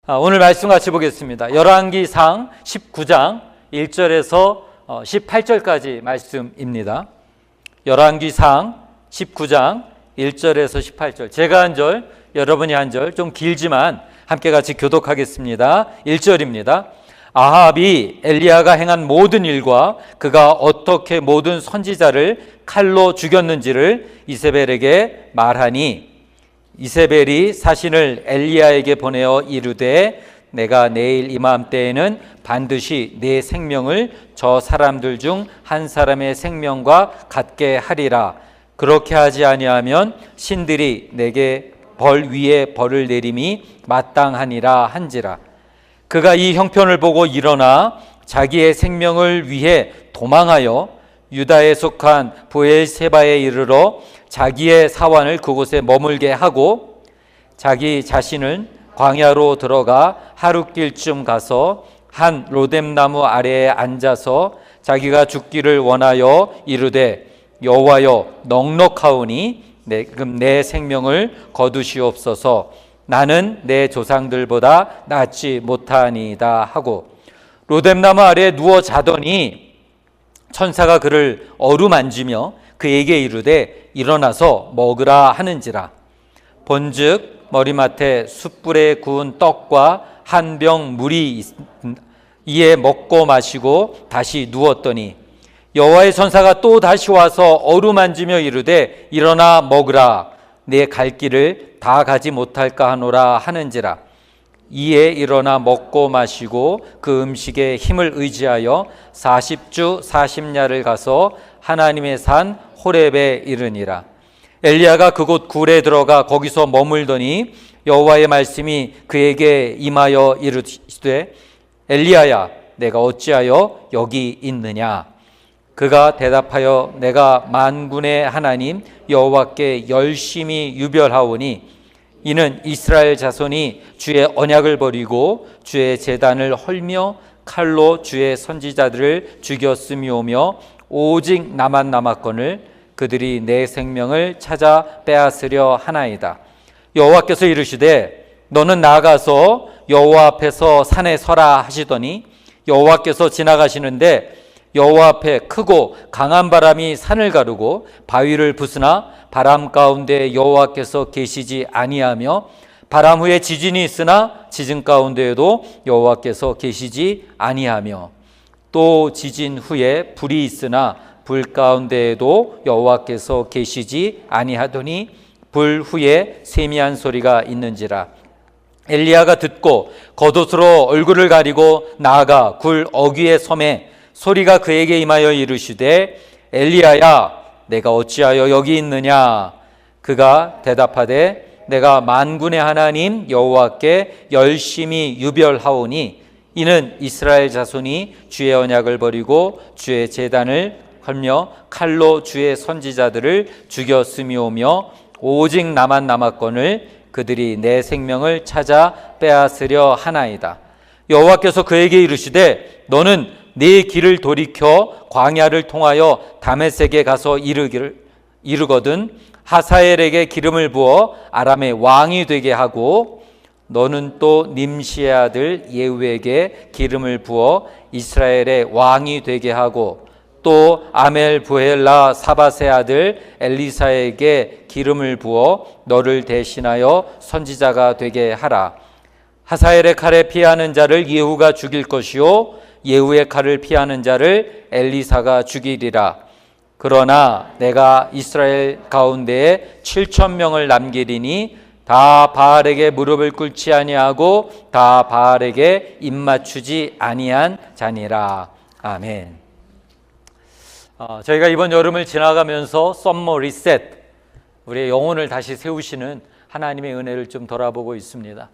오늘 말씀 같이 보겠습니다. 열왕기상 19장 1절에서 18절까지 말씀입니다. 열왕기상 19장 1절에서 18절, 제가 한 절, 여러분이 한 절, 좀 길지만 함께 같이 교독하겠습니다. 1절입니다. 아합이 엘리야가 행한 모든 일과 그가 어떻게 모든 선지자를 칼로 죽였는지를 이세벨에게 말하니, 이세벨이 사신을 엘리야에게 보내어 이르되 내가 내일 이맘때에는 반드시 내 생명을 저 사람들 중 한 사람의 생명과 같게 하리라. 그렇게 하지 아니하면 신들이 내게 벌 위에 벌을 내림이 마땅하니라 한지라. 그가 이 형편을 보고 일어나 자기의 생명을 위해 도망하여 유다에 속한 브엘세바에 이르러 자기의 사환을 그곳에 머물게 하고 자기 자신은 광야로 들어가 하룻길쯤 가서 한 로뎀나무 아래에 앉아서 자기가 죽기를 원하여 이르되 여호와여 넉넉하오니 내 생명을 거두시옵소서. 나는 내 조상들보다 낫지 못하니이다 하고 로뎀나무 아래에 누워 자더니 천사가 그를 어루만지며 그에게 이르되 일어나서 먹으라 하는지라. 본즉 머리맡에 숯불에 구운 떡과 한 병 물이 이에 먹고 마시고 다시 누웠더니 여호와의 천사가 또 다시 와서 어루만지며 이르되 일어나 먹으라. 내 갈 길을 다 가지 못할까 하노라 하는지라. 이에 일어나 먹고 마시고 그 음식에 힘을 의지하여 40주 40야를 가서 하나님의 산 호렙에 이르니라. 엘리야가 그곳 굴에 들어가 거기서 머물더니 여호와의 말씀이 그에게 임하여 이르시되 엘리야야 내가 어찌하여 여기 있느냐. 그가 대답하여 내가 만군의 하나님 여호와께 열심히 유별하오니 이는 이스라엘 자손이 주의 언약을 버리고 주의 제단을 헐며 칼로 주의 선지자들을 죽였음이오며 오직 나만 남았거늘 그들이 내 생명을 찾아 빼앗으려 하나이다. 여호와께서 이르시되 너는 나아가서 여호와 앞에서 산에 서라 하시더니 여호와께서 지나가시는데 여호와 앞에 크고 강한 바람이 산을 가르고 바위를 부수나 바람 가운데 여호와께서 계시지 아니하며 바람 후에 지진이 있으나 지진 가운데에도 여호와께서 계시지 아니하며 또 지진 후에 불이 있으나 불 가운데에도 여호와께서 계시지 아니하더니 불 후에 세미한 소리가 있는지라. 엘리야가 듣고 겉옷으로 얼굴을 가리고 나아가 굴 어귀의 섬에 소리가 그에게 임하여 이르시되 엘리야야 내가 어찌하여 여기 있느냐. 그가 대답하되 내가 만군의 하나님 여호와께 열심히 유별하오니 이는 이스라엘 자손이 주의 언약을 버리고 주의 제단을 헐며 칼로 주의 선지자들을 죽였음이오며 오직 나만 남았거늘 그들이 내 생명을 찾아 빼앗으려 하나이다. 여호와께서 그에게 이르시되 너는 네 길을 돌이켜 광야를 통하여 다메섹에 가서 이르거든 하사엘에게 기름을 부어 아람의 왕이 되게 하고 너는 또 님시의 아들 예후에게 기름을 부어 이스라엘의 왕이 되게 하고 또 아멜 부헬라 사밧의 아들 엘리사에게 기름을 부어 너를 대신하여 선지자가 되게 하라. 하사엘의 칼에 피하는 자를 예후가 죽일 것이요 예후의 칼을 피하는 자를 엘리사가 죽이리라. 그러나 내가 이스라엘 가운데에 7,000명을 남기리니 다 바알에게 무릎을 꿇지 아니하고 다 바알에게 입맞추지 아니한 자니라. 아멘. 저희가 이번 여름을 지나가면서 썸머 리셋, 우리의 영혼을 다시 세우시는 하나님의 은혜를 좀 돌아보고 있습니다.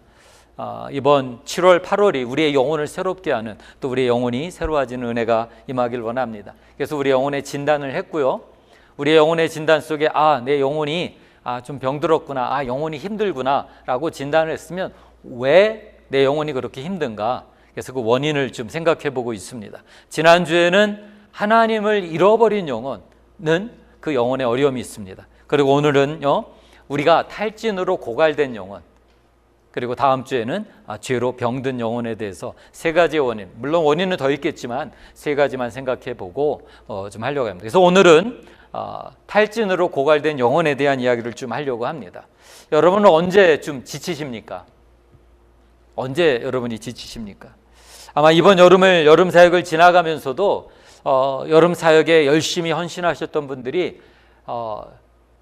이번 7월, 8월이 우리의 영혼을 새롭게 하는, 또 우리의 영혼이 새로워지는 은혜가 임하길 원합니다. 그래서 우리 영혼의 진단을 했고요. 우리의 영혼의 진단 속에 내 영혼이 좀 병들었구나, 영혼이 힘들구나 라고 진단을 했으면 왜 내 영혼이 그렇게 힘든가? 그래서 그 원인을 좀 생각해 보고 있습니다. 지난주에는 하나님을 잃어버린 영혼은 그 영혼의 어려움이 있습니다. 그리고 오늘은요, 우리가 탈진으로 고갈된 영혼, 그리고 다음 주에는 죄로 병든 영혼에 대해서 세 가지의 원인, 물론 원인은 더 있겠지만 세 가지만 생각해 보고 좀 하려고 합니다. 그래서 오늘은 탈진으로 고갈된 영혼에 대한 이야기를 좀 하려고 합니다. 여러분은 언제 좀 지치십니까? 언제 여러분이 지치십니까? 아마 이번 여름 사역을 지나가면서도 여름 사역에 열심히 헌신하셨던 분들이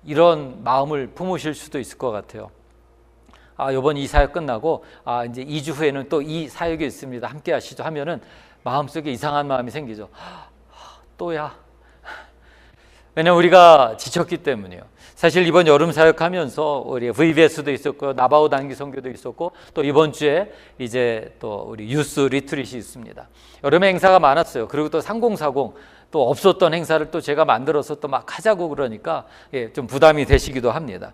이런 마음을 품으실 수도 있을 것 같아요. 이번 이 사역 끝나고 이제 2주 후에는 또 이 사역이 있습니다. 함께 하시죠 하면은 마음속에 이상한 마음이 생기죠. 또야. 왜냐하면 우리가 지쳤기 때문이에요. 사실 이번 여름 사역하면서 우리 VBS도 있었고 나바오 단기 선교도 있었고 또 이번 주에 이제 또 우리 유스 리트릿이 있습니다. 여름에 행사가 많았어요. 그리고 또 3040 또 없었던 행사를 또 제가 만들어서 또 막 하자고 그러니까 좀 부담이 되시기도 합니다.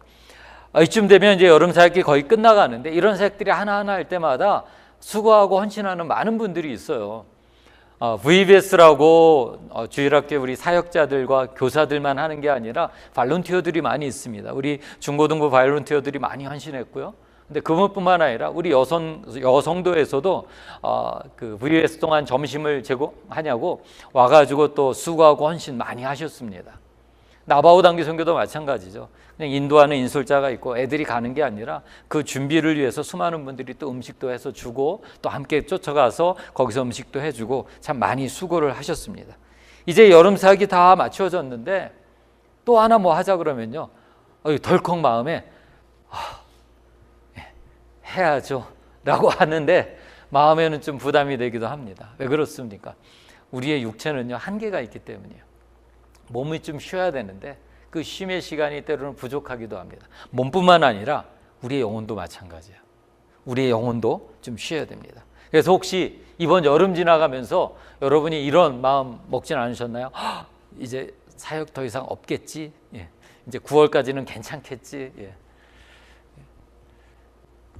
이쯤 되면 이제 여름 사역이 거의 끝나가는데 이런 사역들이 하나하나 할 때마다 수고하고 헌신하는 많은 분들이 있어요. VBS라고 주일학교 우리 사역자들과 교사들만 하는 게 아니라 발런티어들이 많이 있습니다. 우리 중고등부 발런티어들이 많이 헌신했고요. 근데 그것뿐만 아니라 우리 여성도에서도 그 VBS 동안 점심을 제공하냐고 와가지고 또 수고하고 헌신 많이 하셨습니다. 나바오 단기 선교도 마찬가지죠. 그냥 인도하는 인솔자가 있고 애들이 가는 게 아니라 그 준비를 위해서 수많은 분들이 또 음식도 해서 주고 또 함께 쫓아가서 거기서 음식도 해주고 참 많이 수고를 하셨습니다. 이제 여름 사역이 다 맞춰졌는데 또 하나 뭐 하자 그러면요, 덜컥 마음에 해야죠 라고 하는데 마음에는 좀 부담이 되기도 합니다. 왜 그렇습니까? 우리의 육체는요 한계가 있기 때문이에요. 몸이 좀 쉬어야 되는데 그 쉼의 시간이 때로는 부족하기도 합니다. 몸뿐만 아니라 우리의 영혼도 마찬가지예요. 우리의 영혼도 좀 쉬어야 됩니다. 그래서 혹시 이번 여름 지나가면서 여러분이 이런 마음 먹진 않으셨나요? 이제 사역 더 이상 없겠지? 이제 9월까지는 괜찮겠지?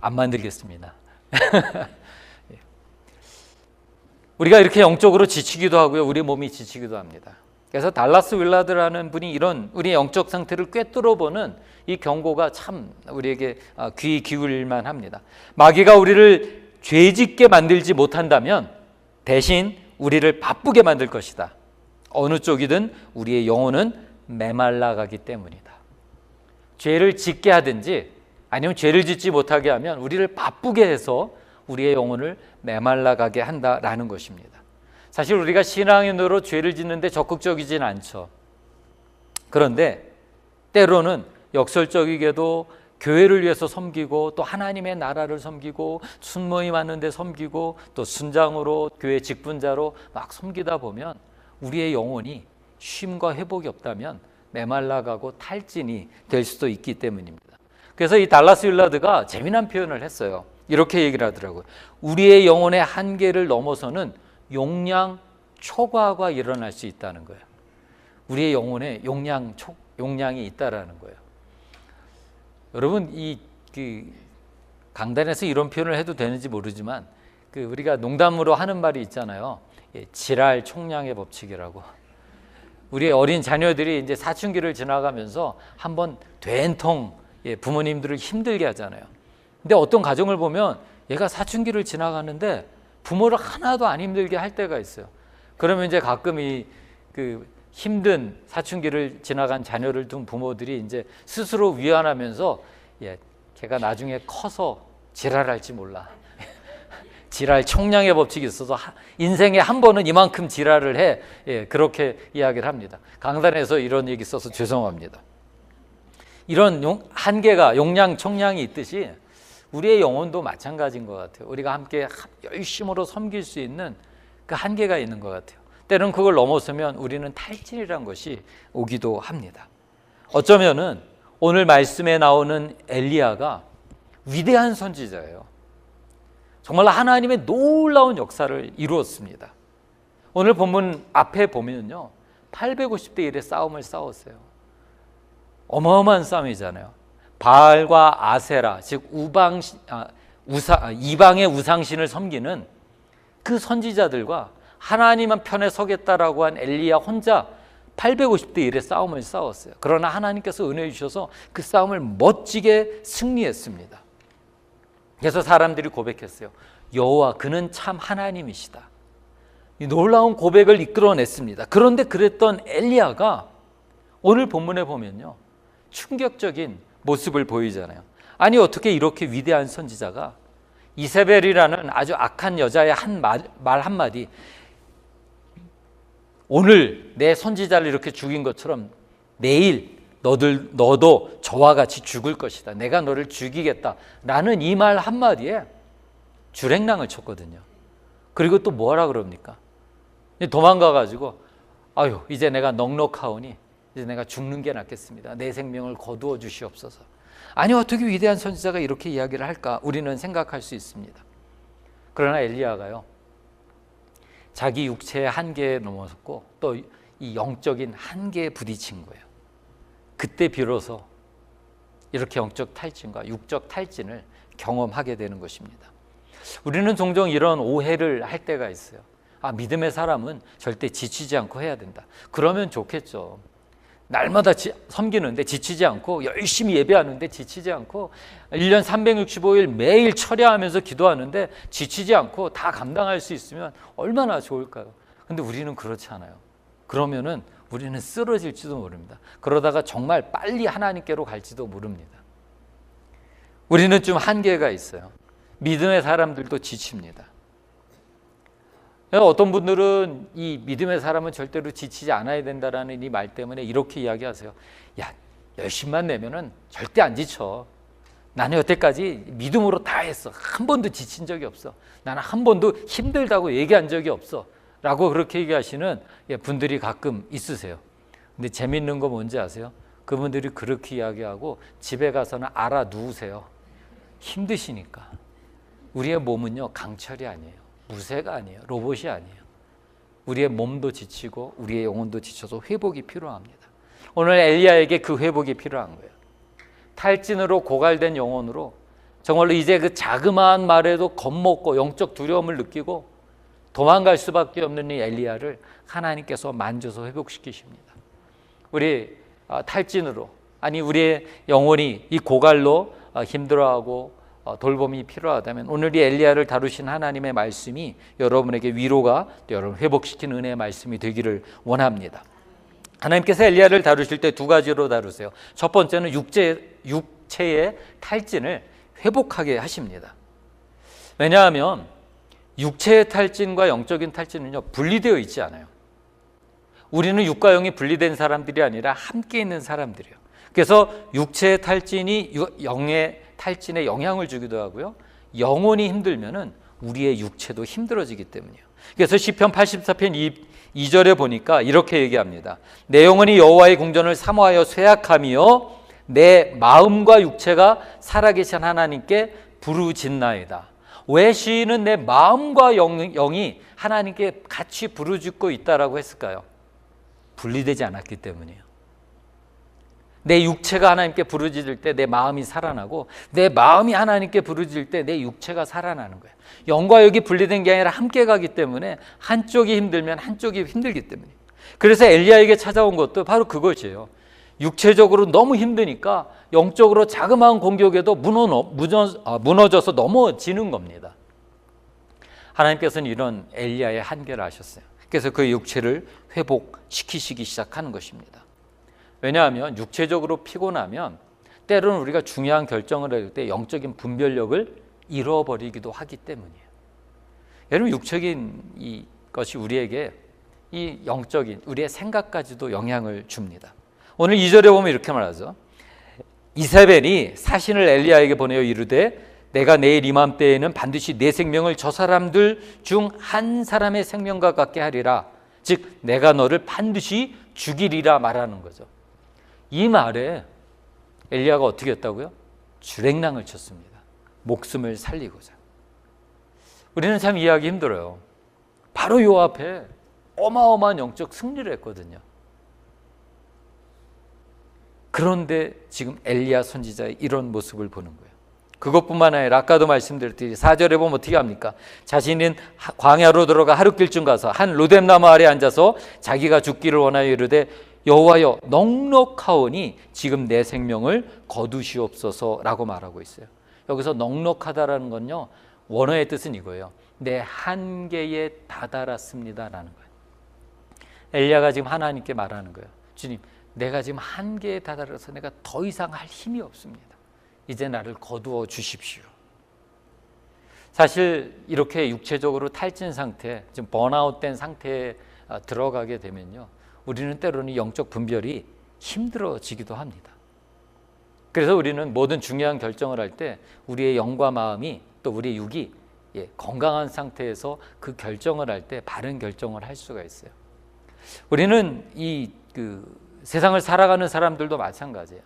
안 만들겠습니다. 우리가 이렇게 영적으로 지치기도 하고요. 우리 몸이 지치기도 합니다. 그래서 달라스 윌라드라는 분이 이런 우리의 영적 상태를 꿰뚫어보는 이 경고가 참 우리에게 귀 기울일만 합니다. 마귀가 우리를 죄짓게 만들지 못한다면 대신 우리를 바쁘게 만들 것이다. 어느 쪽이든 우리의 영혼은 메말라가기 때문이다. 죄를 짓게 하든지 아니면 죄를 짓지 못하게 하면 우리를 바쁘게 해서 우리의 영혼을 메말라가게 한다라는 것입니다. 사실 우리가 신앙인으로 죄를 짓는데 적극적이진 않죠. 그런데 때로는 역설적이게도 교회를 위해서 섬기고 또 하나님의 나라를 섬기고 순모임 하는 데 섬기고 또 순장으로 교회 직분자로 막 섬기다 보면 우리의 영혼이 쉼과 회복이 없다면 메말라가고 탈진이 될 수도 있기 때문입니다. 그래서 이 달라스 윌라드가 재미난 표현을 했어요. 이렇게 얘기를 하더라고요. 우리의 영혼의 한계를 넘어서는 용량 초과가 일어날 수 있다는 거예요. 우리의 영혼에 용량이 있다라는 거예요. 여러분 그 강단에서 이런 표현을 해도 되는지 모르지만 우리가 농담으로 하는 말이 있잖아요. 지랄 총량의 법칙이라고. 우리 어린 자녀들이 이제 사춘기를 지나가면서 한번 된통 부모님들을 힘들게 하잖아요. 근데 어떤 가정을 보면 얘가 사춘기를 지나가는데 부모를 하나도 안 힘들게 할 때가 있어요. 그러면 이제 가끔 그 힘든 사춘기를 지나간 자녀를 둔 부모들이 이제 스스로 위안하면서 걔가 나중에 커서 지랄할지 몰라. 지랄 총량의 법칙이 있어서 인생에 한 번은 이만큼 지랄을 해. 그렇게 이야기를 합니다. 강단에서 이런 얘기 써서 죄송합니다. 이런 한계가 용량, 총량이 있듯이 우리의 영혼도 마찬가지인 것 같아요. 우리가 함께 열심으로 섬길 수 있는 그 한계가 있는 것 같아요. 때로는 그걸 넘어서면 우리는 탈진이라는 것이 오기도 합니다. 어쩌면은 오늘 말씀에 나오는 엘리야가 위대한 선지자예요. 정말 하나님의 놀라운 역사를 이루었습니다. 오늘 본문 앞에 보면요, 850대 1의 싸움을 싸웠어요. 어마어마한 싸움이잖아요. 바알과 아세라, 즉 이방의 우상신을 섬기는 그 선지자들과 하나님 편에 서겠다라고 한 엘리야 혼자 850대 1의 싸움을 싸웠어요. 그러나 하나님께서 은혜 주셔서 그 싸움을 멋지게 승리했습니다. 그래서 사람들이 고백했어요. 여호와 그는 참 하나님이시다. 이 놀라운 고백을 이끌어냈습니다. 그런데 그랬던 엘리야가 오늘 본문에 보면요, 충격적인 모습을 보이잖아요. 아니 어떻게 이렇게 위대한 선지자가 이세벨이라는 아주 악한 여자의 말 한마디, 오늘 내 선지자를 이렇게 죽인 것처럼 내일 너도 저와 같이 죽을 것이다. 내가 너를 죽이겠다. 라는 이 말 한마디에 주랭랑을 쳤거든요. 그리고 또 뭐라 그럽니까? 도망가가지고 아유 이제 내가 넉넉하오니 이제 내가 죽는 게 낫겠습니다. 내 생명을 거두어 주시옵소서. 아니 어떻게 위대한 선지자가 이렇게 이야기를 할까? 우리는 생각할 수 있습니다. 그러나 엘리야가요, 자기 육체의 한계에 넘어섰고 또 이 영적인 한계에 부딪힌 거예요. 그때 비로소 이렇게 영적 탈진과 육적 탈진을 경험하게 되는 것입니다. 우리는 종종 이런 오해를 할 때가 있어요. 아, 믿음의 사람은 절대 지치지 않고 해야 된다. 그러면 좋겠죠. 날마다 섬기는데 지치지 않고, 열심히 예배하는데 지치지 않고, 1년 365일 매일 철야하면서 기도하는데 지치지 않고 다 감당할 수 있으면 얼마나 좋을까요? 근데 우리는 그렇지 않아요. 그러면은 우리는 쓰러질지도 모릅니다. 그러다가 정말 빨리 하나님께로 갈지도 모릅니다. 우리는 좀 한계가 있어요. 믿음의 사람들도 지칩니다. 어떤 분들은 이 믿음의 사람은 절대로 지치지 않아야 된다라는 이 말 때문에 이렇게 이야기하세요. 야, 열심만 내면은 절대 안 지쳐. 나는 여태까지 믿음으로 다 했어. 한 번도 지친 적이 없어. 나는 한 번도 힘들다고 얘기한 적이 없어. 라고 그렇게 얘기하시는 분들이 가끔 있으세요. 근데 재밌는 거 뭔지 아세요? 그분들이 그렇게 이야기하고 집에 가서는 알아 누우세요. 힘드시니까. 우리의 몸은요, 강철이 아니에요. 무쇠가 아니에요. 로봇이 아니에요. 우리의 몸도 지치고 우리의 영혼도 지쳐서 회복이 필요합니다. 오늘 엘리야에게 그 회복이 필요한 거예요. 탈진으로 고갈된 영혼으로 정말로 이제 그 자그마한 말에도 겁먹고 영적 두려움을 느끼고 도망갈 수밖에 없는 이 엘리야를 하나님께서 만져서 회복시키십니다. 우리 탈진으로, 아니 우리의 영혼이 이 고갈로 힘들어하고 돌봄이 필요하다면 오늘 이 엘리야를 다루신 하나님의 말씀이 여러분에게 위로가, 여러분 회복시키는 은혜의 말씀이 되기를 원합니다. 하나님께서 엘리야를 다루실 때 두 가지로 다루세요. 첫 번째는 육체의 탈진을 회복하게 하십니다. 왜냐하면 육체의 탈진과 영적인 탈진은요, 분리되어 있지 않아요. 우리는 육과 영이 분리된 사람들이 아니라 함께 있는 사람들이에요. 그래서 육체의 탈진이 영의 탈진에 영향을 주기도 하고요, 영혼이 힘들면은 우리의 육체도 힘들어지기 때문이에요. 그래서 시편 84편 2절에 보니까 이렇게 얘기합니다. 내 영혼이 여호와의 궁전을 사모하여 쇠약하며 내 마음과 육체가 살아계신 하나님께 부르짖나이다. 왜 시인은 내 마음과 영이 하나님께 같이 부르짖고 있다라고 했을까요? 분리되지 않았기 때문이에요. 내 육체가 하나님께 부르짖을 때 내 마음이 살아나고, 내 마음이 하나님께 부르짖을 때 내 육체가 살아나는 거예요. 영과 육이 분리된 게 아니라 함께 가기 때문에 한쪽이 힘들면 한쪽이 힘들기 때문에. 그래서 엘리야에게 찾아온 것도 바로 그것이에요. 육체적으로 너무 힘드니까 영적으로 자그마한 공격에도 무너져서 넘어지는 겁니다. 하나님께서는 이런 엘리야의 한계를 아셨어요. 그래서 그 육체를 회복시키시기 시작하는 것입니다. 왜냐하면 육체적으로 피곤하면 때로는 우리가 중요한 결정을 할 때 영적인 분별력을 잃어버리기도 하기 때문이에요. 여러분, 육적인 이것이 우리에게 이 영적인 우리의 생각까지도 영향을 줍니다. 오늘 2절에 보면 이렇게 말하죠. 이세벨이 사신을 엘리야에게 보내어 이르되 내가 내일 이맘때에는 반드시 내 생명을 저 사람들 중 한 사람의 생명과 같게 하리라. 즉 내가 너를 반드시 죽이리라 말하는 거죠. 이 말에 엘리야가 어떻게 했다고요? 주랭랑을 쳤습니다. 목숨을 살리고자. 우리는 참 이해하기 힘들어요. 바로 요 앞에 어마어마한 영적 승리를 했거든요. 그런데 지금 엘리야 선지자의 이런 모습을 보는 거예요. 그것뿐만 아니라 아까도 말씀드렸듯이 4절에 보면 어떻게 합니까? 자신은 광야로 들어가 하룻길쯤 가서 한 로뎀나무 아래 앉아서 자기가 죽기를 원하여 이르되 여호와여 넉넉하오니 지금 내 생명을 거두시옵소서라고 말하고 있어요. 여기서 넉넉하다라는 건요, 원어의 뜻은 이거예요. 내 한계에 다다랐습니다라는 거예요. 엘리야가 지금 하나님께 말하는 거예요. 주님, 내가 지금 한계에 다다라서 내가 더 이상 할 힘이 없습니다. 이제 나를 거두어 주십시오. 사실 이렇게 육체적으로 탈진 상태, 지금 번아웃된 상태에 들어가게 되면요, 우리는 때로는 영적 분별이 힘들어지기도 합니다. 그래서 우리는 모든 중요한 결정을 할 때 우리의 영과 마음이 또 우리의 육이 건강한 상태에서 그 결정을 할 때 바른 결정을 할 수가 있어요. 우리는 세상을 살아가는 사람들도 마찬가지예요.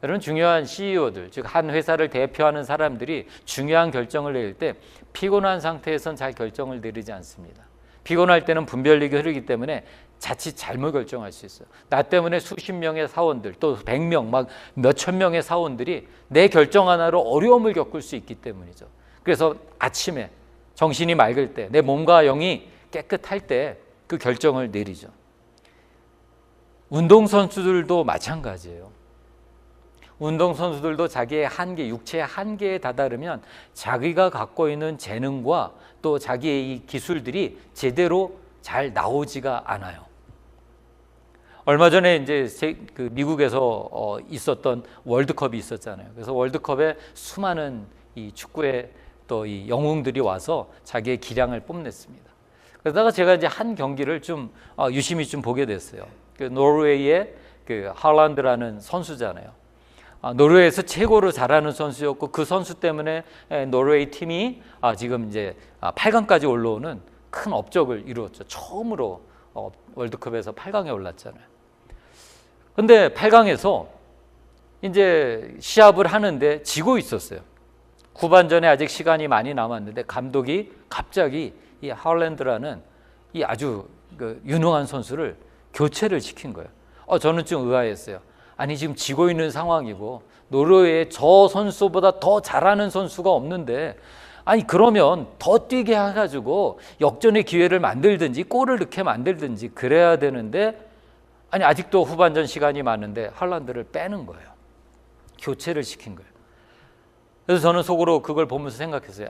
여러분, 중요한 CEO들, 즉 한 회사를 대표하는 사람들이 중요한 결정을 내릴 때 피곤한 상태에선 잘 결정을 내리지 않습니다. 피곤할 때는 분별력이 흐르기 때문에 자칫 잘못 결정할 수 있어요. 나 때문에 수십 명의 사원들, 또 100명, 막 몇천 명의 사원들이 내 결정 하나로 어려움을 겪을 수 있기 때문이죠. 그래서 아침에 정신이 맑을 때, 내 몸과 영이 깨끗할 때 그 결정을 내리죠. 운동선수들도 마찬가지예요. 운동선수들도 자기의 한계, 육체의 한계에 다다르면 자기가 갖고 있는 재능과 또 자기의 이 기술들이 제대로 잘 나오지가 않아요. 얼마 전에 이제 미국에서 있었던 월드컵이 있었잖아요. 그래서 월드컵에 수많은 이 축구의 또 이 영웅들이 와서 자기의 기량을 뽐냈습니다. 그러다가 제가 이제 한 경기를 좀 유심히 좀 보게 됐어요. 그 노르웨이의 그 할란드라는 선수잖아요. 노르웨이에서 최고로 잘하는 선수였고, 그 선수 때문에 노르웨이 팀이 지금 이제 8강까지 올라오는 큰 업적을 이루었죠. 처음으로 월드컵에서 8강에 올랐잖아요. 근데 8강에서 이제 시합을 하는데 지고 있었어요. 후반전에 아직 시간이 많이 남았는데 감독이 갑자기 이 할란드라는 이 아주 유능한 선수를 교체를 시킨 거예요. 저는 좀 의아했어요. 아니, 지금 지고 있는 상황이고 노르웨이에 저 선수보다 더 잘하는 선수가 없는데, 아니 그러면 더 뛰게 해가지고 역전의 기회를 만들든지 골을 넣게 만들든지 그래야 되는데, 아니 아직도 후반전 시간이 많은데 할란드를 빼는 거예요. 교체를 시킨 거예요. 그래서 저는 속으로 그걸 보면서 생각했어요.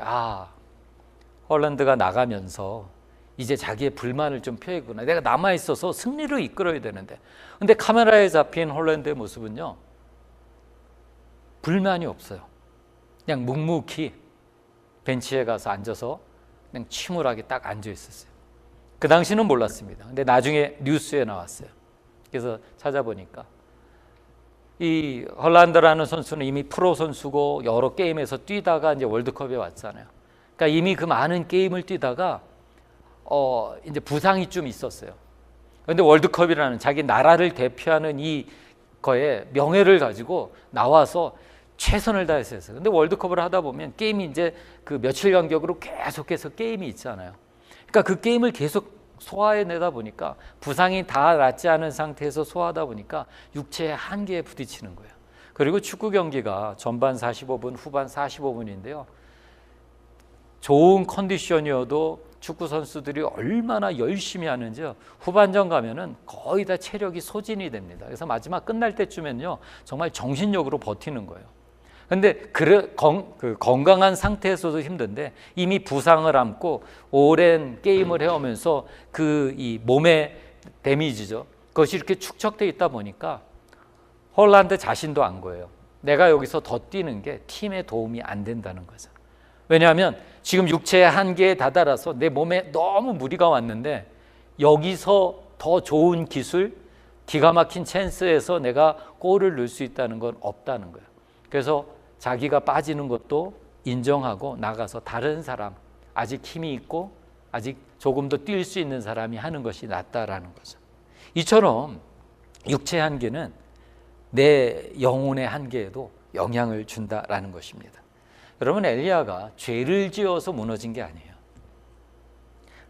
헐란드가 나가면서 이제 자기의 불만을 좀 표했구나. 내가 남아있어서 승리를 이끌어야 되는데. 근데 카메라에 잡힌 헐란드의 모습은요, 불만이 없어요. 그냥 묵묵히 벤치에 가서 앉아서 그냥 침울하게 딱 앉아 있었어요. 그 당시는 몰랐습니다. 근데 나중에 뉴스에 나왔어요. 그래서 찾아보니까 이 헐란드라는 선수는 이미 프로 선수고 여러 게임에서 뛰다가 이제 월드컵에 왔잖아요. 그러니까 이미 그 많은 게임을 뛰다가 이제 부상이 좀 있었어요. 그런데 월드컵이라는 자기 나라를 대표하는 이 거에 명예를 가지고 나와서 최선을 다해서 했어요. 근데 월드컵을 하다 보면 게임이 이제 그 며칠 간격으로 계속해서 게임이 있잖아요. 그러니까 그 게임을 계속 소화해내다 보니까 부상이 다 낫지 않은 상태에서 소화하다 보니까 육체의 한계에 부딪히는 거예요. 그리고 축구 경기가 전반 45분, 후반 45분인데요. 좋은 컨디션이어도 축구 선수들이 얼마나 열심히 하는지요. 후반전 가면은 거의 다 체력이 소진이 됩니다. 그래서 마지막 끝날 때쯤엔요, 정말 정신력으로 버티는 거예요. 근데 건강한 상태에서도 힘든데 이미 부상을 안고 오랜 게임을 해오면서 이 몸의 데미지죠. 그것이 이렇게 축적돼 있다 보니까 헐란드 자신도 안 거예요. 내가 여기서 더 뛰는 게 팀에 도움이 안 된다는 거죠. 왜냐하면 지금 육체의 한계에 다다라서 내 몸에 너무 무리가 왔는데 여기서 더 좋은 기술, 기가 막힌 찬스에서 내가 골을 넣을 수 있다는 건 없다는 거예요. 그래서 자기가 빠지는 것도 인정하고 나가서 다른 사람, 아직 힘이 있고 아직 조금 더 뛸 수 있는 사람이 하는 것이 낫다라는 거죠. 이처럼 육체의 한계는 내 영혼의 한계에도 영향을 준다라는 것입니다. 여러분, 엘리야가 죄를 지어서 무너진 게 아니에요.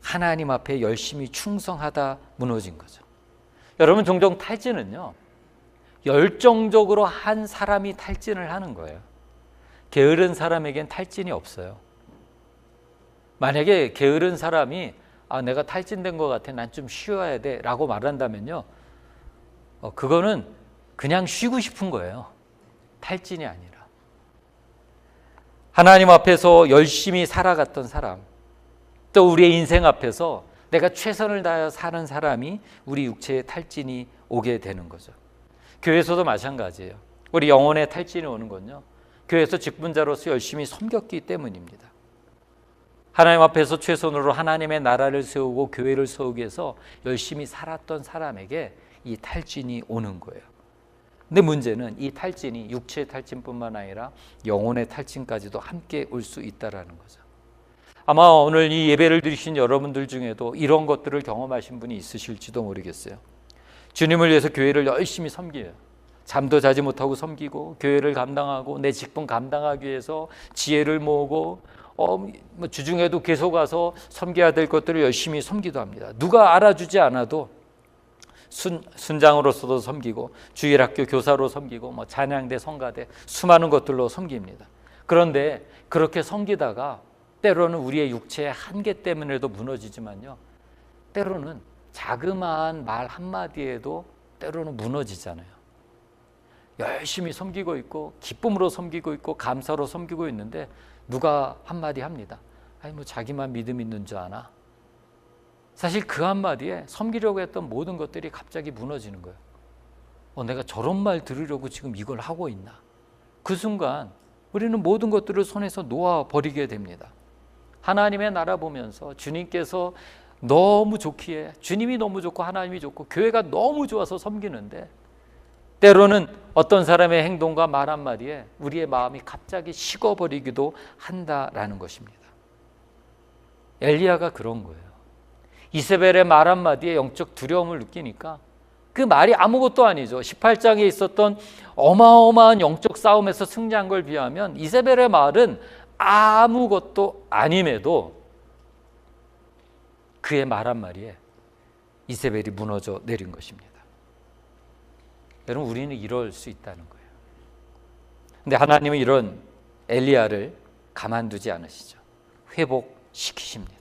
하나님 앞에 열심히 충성하다 무너진 거죠. 여러분, 종종 탈진은요, 열정적으로 한 사람이 탈진을 하는 거예요. 게으른 사람에겐 탈진이 없어요. 만약에 게으른 사람이 내가 탈진된 것 같아, 난 좀 쉬어야 돼 라고 말한다면요, 그거는 그냥 쉬고 싶은 거예요. 탈진이 아니라. 하나님 앞에서 열심히 살아갔던 사람, 또 우리의 인생 앞에서 내가 최선을 다하여 사는 사람이 우리 육체의 탈진이 오게 되는 거죠. 교회에서도 마찬가지예요. 우리 영혼의 탈진이 오는 건요, 교회에서 직분자로서 열심히 섬겼기 때문입니다. 하나님 앞에서 최선으로 하나님의 나라를 세우고 교회를 세우기 위해서 열심히 살았던 사람에게 이 탈진이 오는 거예요. 근데 문제는 이 탈진이 육체의 탈진뿐만 아니라 영혼의 탈진까지도 함께 올 수 있다는 거죠. 아마 오늘 이 예배를 드리신 여러분들 중에도 이런 것들을 경험하신 분이 있으실지도 모르겠어요. 주님을 위해서 교회를 열심히 섬겨요. 잠도 자지 못하고 섬기고, 교회를 감당하고, 내 직분 감당하기 위해서 지혜를 모으고, 주중에도 계속 와서 섬겨야 될 것들을 열심히 섬기도 합니다. 누가 알아주지 않아도 순장으로서도 섬기고, 주일학교 교사로 섬기고, 찬양대, 성가대, 수많은 것들로 섬깁니다. 그런데 그렇게 섬기다가 때로는 우리의 육체의 한계 때문에도 무너지지만요, 때로는 자그마한 말 한마디에도 때로는 무너지잖아요. 열심히 섬기고 있고, 기쁨으로 섬기고 있고, 감사로 섬기고 있는데 누가 한마디 합니다. 자기만 믿음 있는 줄 아나? 사실 그 한마디에 섬기려고 했던 모든 것들이 갑자기 무너지는 거예요. 내가 저런 말 들으려고 지금 이걸 하고 있나? 그 순간 우리는 모든 것들을 손에서 놓아버리게 됩니다. 하나님의 나라 보면서 주님께서 너무 좋기에, 주님이 너무 좋고 하나님이 좋고 교회가 너무 좋아서 섬기는데, 때로는 어떤 사람의 행동과 말 한마디에 우리의 마음이 갑자기 식어버리기도 한다라는 것입니다. 엘리야가 그런 거예요. 이세벨의 말 한마디에 영적 두려움을 느끼니까 그 말이 아무것도 아니죠. 18장에 있었던 어마어마한 영적 싸움에서 승리한 걸 비하면 이세벨의 말은 아무것도 아님에도 그의 말 한마디에 이세벨이 무너져 내린 것입니다. 여러분, 우리는 이럴 수 있다는 거예요. 근데 하나님은 이런 엘리야를 가만두지 않으시죠. 회복시키십니다.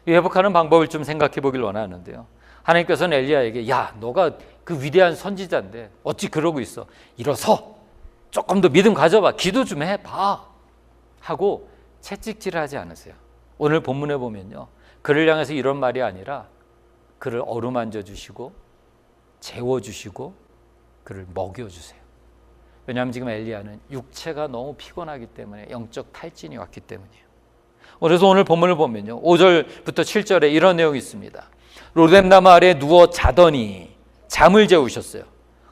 회복하는 방법을 좀 생각해 보길 원하는데요, 하나님께서는 엘리야에게, 야, 너가 그 위대한 선지자인데 어찌 그러고 있어? 일어서 조금 더 믿음 가져봐, 기도 좀 해봐 하고 채찍질하지 않으세요. 오늘 본문에 보면요, 그를 향해서 이런 말이 아니라 그를 어루만져 주시고 재워주시고 그를 먹여주세요. 왜냐하면 지금 엘리야는 육체가 너무 피곤하기 때문에, 영적 탈진이 왔기 때문이에요. 그래서 오늘 본문을 보면요, 5절부터 7절에 이런 내용이 있습니다. 로뎀나무 아래에 누워 자더니 잠을 재우셨어요.